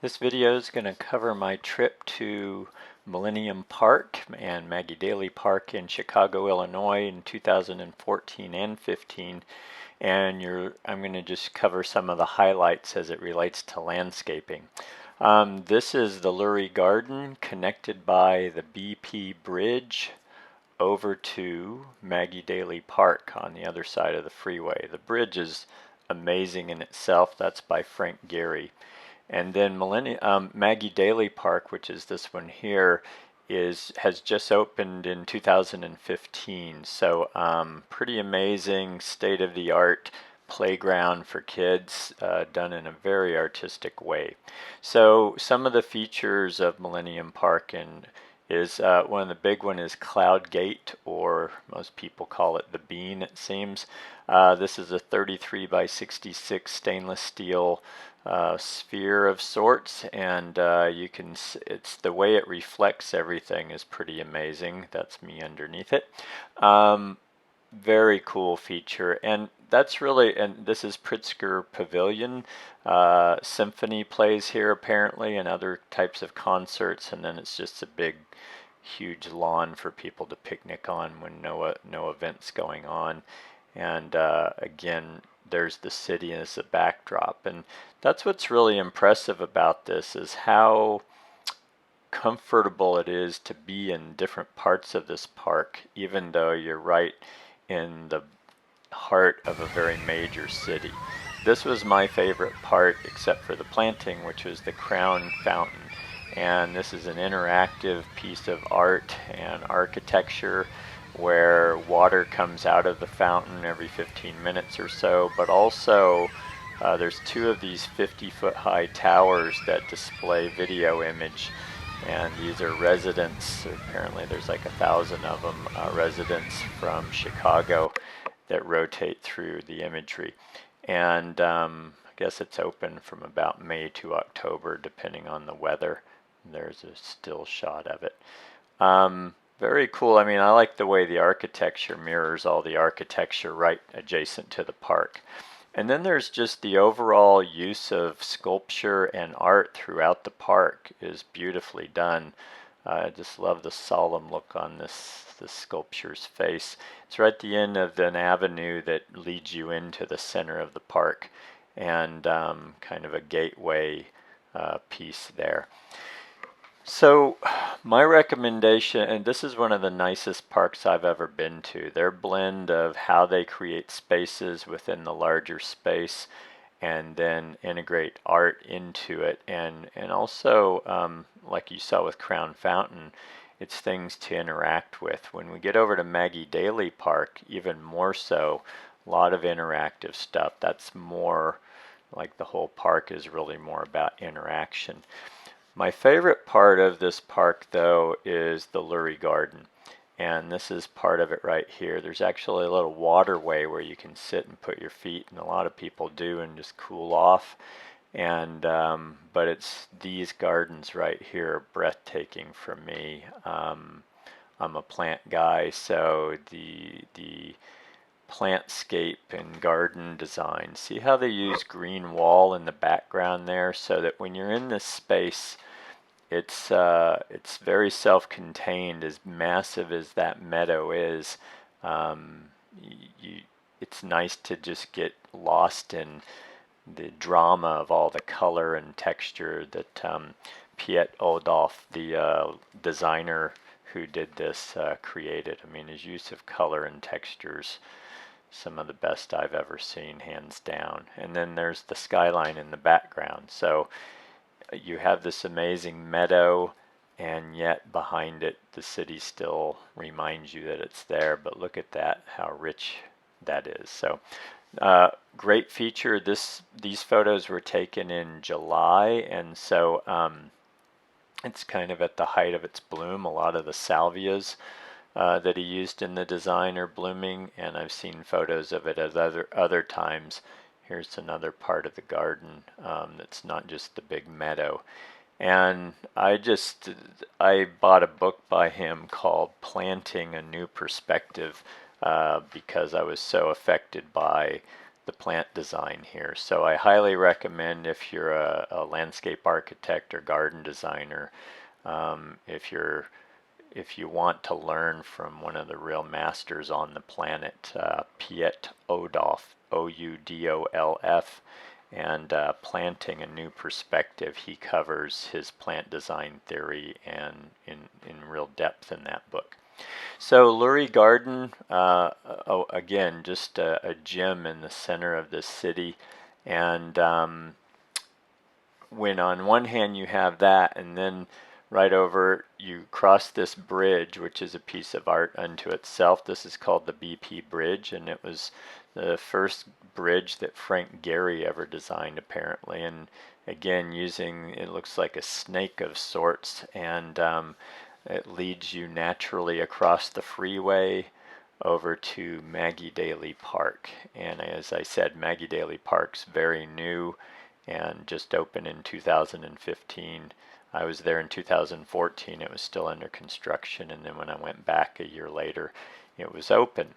This video is going to cover my trip to Millennium Park and Maggie Daley Park in Chicago, Illinois in 2014 and 15. And I'm going to just cover some of the highlights as it relates to landscaping. This is the Lurie Garden connected by the BP Bridge over to Maggie Daley Park on the other side of the freeway. The bridge is amazing in itself. That's by Frank Gehry. And then Maggie Daley Park, which is this one here, has just opened in 2015. So pretty amazing, state-of-the-art playground for kids, done in a very artistic way. So some of the features of Millennium Park is one of the big one is Cloud Gate, or most people call it the Bean, it seems. This is a 33 by 66 stainless steel sphere of sorts, and it's the way it reflects everything is pretty amazing. That's me underneath it. Very cool feature, and this is Pritzker Pavilion. Symphony plays here apparently, and other types of concerts, and then it's just a big huge lawn for people to picnic on when no events going on. And again, there's the city as a backdrop, and that's what's really impressive about this, is how comfortable it is to be in different parts of this park, even though you're right in the heart of a very major city. This was my favorite part, except for the planting, which was the Crown Fountain. And this is an interactive piece of art and architecture where water comes out of the fountain every 15 minutes or so, but also there's two of these 50-foot high towers that display video image, and these are residents. Apparently there's like 1,000 of them, residents from Chicago that rotate through the imagery. And I guess it's open from about May to October depending on the weather. There's a still shot of it. Very cool. I mean, I like the way the architecture mirrors all the architecture right adjacent to the park. And then there's just the overall use of sculpture and art throughout the park is beautifully done. I just love the solemn look on this sculpture's face. It's right at the end of an avenue that leads you into the center of the park, and kind of a gateway piece there. So my recommendation, and this is one of the nicest parks I've ever been to, their blend of how they create spaces within the larger space and then integrate art into it, and also like you saw with Crown Fountain, it's things to interact with. When we get over to Maggie Daley Park, even more so, a lot of interactive stuff. That's more like the whole park is really more about interaction. My favorite part of this park, though, is the Lurie Garden, and this is part of it right here. There's actually a little waterway where you can sit and put your feet, and a lot of people do, and just cool off. And but it's these gardens right here are breathtaking for me. I'm a plant guy, so the plantscape and garden design. See how they use green wall in the background there, so that when you're in this space, it's very self-contained. As massive as that meadow is, it's nice to just get lost in the drama of all the color and texture that Piet Odoff, the designer who did this, created. I mean, his use of color and textures, some of the best I've ever seen, hands down. And then there's the skyline in the background. So you have this amazing meadow, and yet behind it the city still reminds you that it's there. But look at that, how rich that is. So great feature. These photos were taken in July, and so it's kind of at the height of its bloom. A lot of the salvias that he used in the design are blooming, and I've seen photos of it at other times. Here's another part of the garden that's not just the big meadow. And I bought a book by him called Planting a New Perspective, because I was so affected by the plant design here. So I highly recommend, if you're a landscape architect or garden designer, if you want to learn from one of the real masters on the planet, Piet Odolf, Oudolf, and Planting a New Perspective. He covers his plant design theory and in real depth in that book. So Lurie Garden, again, just a gem in the center of this city. And when on one hand you have that, and then right over you cross this bridge, which is a piece of art unto itself. This is called the BP Bridge, and it was the first bridge that Frank Gehry ever designed, apparently. And again, using, it looks like a snake of sorts, and it leads you naturally across the freeway over to Maggie Daley Park. And as I said, Maggie Daley Park's very new and just opened in 2015. I was there in 2014. It was still under construction, and then when I went back a year later, it was open.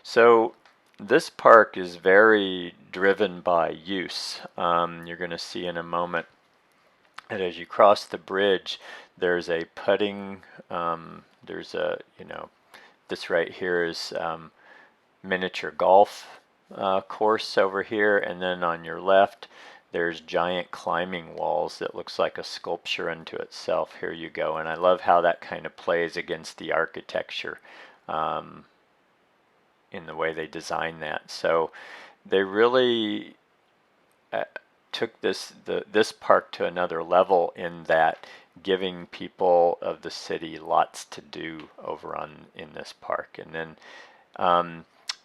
So this park is very driven by use. You're going to see in a moment that as you cross the bridge, there's a putting, this right here is miniature golf course over here, and then on your left there's giant climbing walls that looks like a sculpture unto itself. Here you go. And I love how that kind of plays against the architecture in the way they design that. So they really took this park to another level, in that giving people of the city lots to do over in this park. And then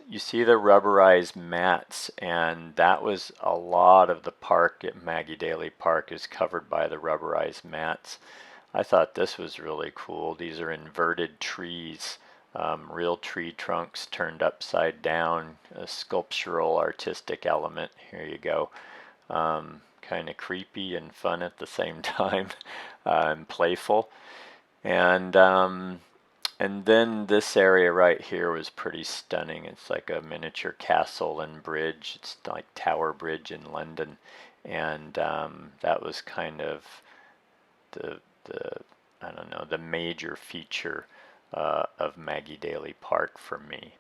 you see the rubberized mats, and that was a lot of the park at Maggie Daley Park is covered by the rubberized mats. I thought this was really cool. These are inverted trees, real tree trunks turned upside down, a sculptural artistic element. Here you go. Kind of creepy and fun at the same time, and playful. And then this area right here was pretty stunning. It's like a miniature castle and bridge. It's like Tower Bridge in London, and that was kind of the I don't know, the major feature of Maggie Daley Park for me.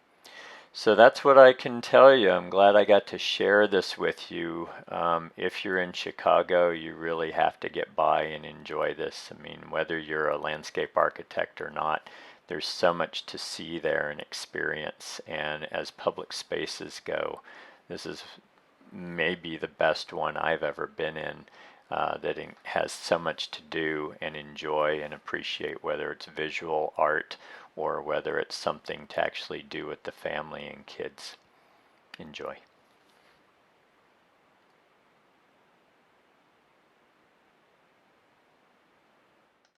So that's what I can tell you. I'm glad I got to share this with you. If you're in Chicago, you really have to get by and enjoy this. I mean, whether you're a landscape architect or not, there's so much to see there and experience. And as public spaces go, this is maybe the best one I've ever been in, that has so much to do and enjoy and appreciate, whether it's visual art or whether it's something to actually do with the family and kids. Enjoy.